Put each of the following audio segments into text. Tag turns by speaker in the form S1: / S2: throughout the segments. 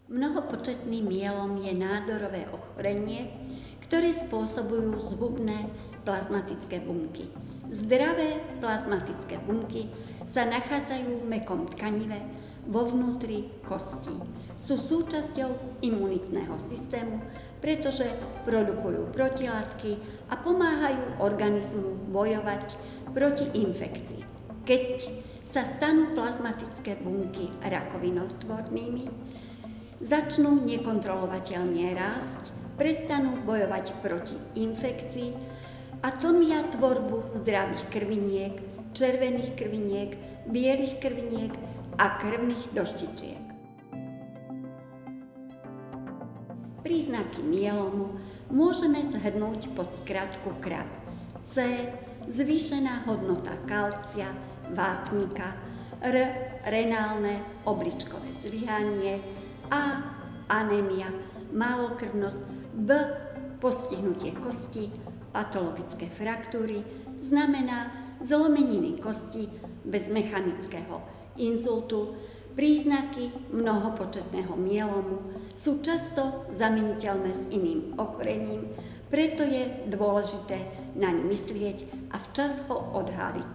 S1: Mnohopočetný myelom je nádorové ochorenie, ktoré spôsobujú zhubné plazmatické bunky. Zdravé plazmatické bunky sa nachádzajú v mäkkom tkanive vo vnútri kostí. Sú súčasťou imunitného systému, pretože produkujú protilátky a pomáhajú organizmu bojovať proti infekcii. Keď sa stanú plazmatické bunky rakovinotvornými, začnú nekontrolovateľne rásť, prestanú bojovať proti infekcii a tlmia tvorbu zdravých krviniek, červených krviniek, bielých krviniek a krvných doštičiek. Príznaky myelomu môžeme zhrnúť pod skratku KRAP. C. Zvýšená hodnota kalcia, vápnika. R. Renálne obličkové zlyhanie. A. Anémia, málokrvnosť. B. Postihnutie kosti, patologické fraktúry, znamená zlomeniny kosti bez mechanického inzultu. Príznaky mnohopočetného myelomu sú často zameniteľné s iným ochorením, preto je dôležité naň myslieť a včas ho odhaliť.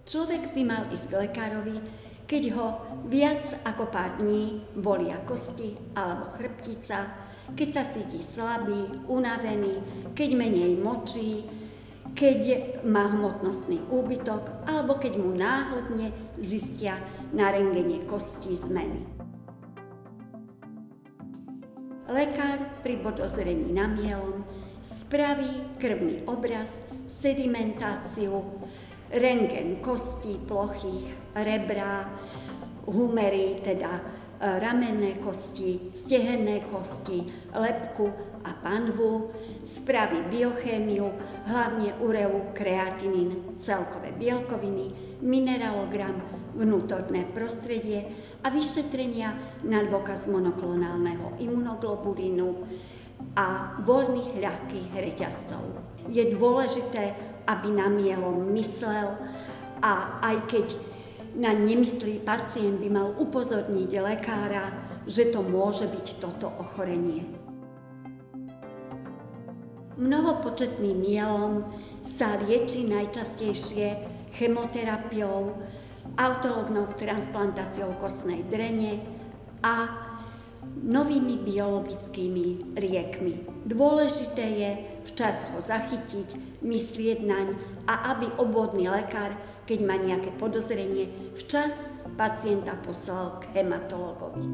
S1: Človek by mal ísť k lekárovi, keď ho viac ako pár dní bolia kosti alebo chrbtica, keď sa cíti slabý, unavený, keď menej močí, keď má hmotnostný úbytok alebo keď mu náhodne zistia na rentgene kostí zmeny. Lekár pri podozrení na myelom spraví krvný obraz, sedimentáciu, rentgen kostí plochých, rebra, humery, teda ramenné kosti, stehenné kosti, lebku a panvu, spraví biochémiu, hlavne ureu, kreatinín, celkové bielkoviny, mineralogram, vnútorné prostredie a vyšetrenia na dôkaz monoklonálneho imunoglobulínu a voľných ľahkých reťazcov. Je dôležité, aby na myelom myslel a aj keď na nemyslí pacient by mal upozorniť lekára, že to môže byť toto ochorenie. Mnohopočetný myelom sa lieči najčastejšie chemoterapiou, autológnou transplantáciou kostnej drene a novými biologickými liekmi. Dôležité je včas ho zachytiť, myslieť naň a aby obvodný lekár, keď má nejaké podozrenie, včas pacienta poslal k hematológovi.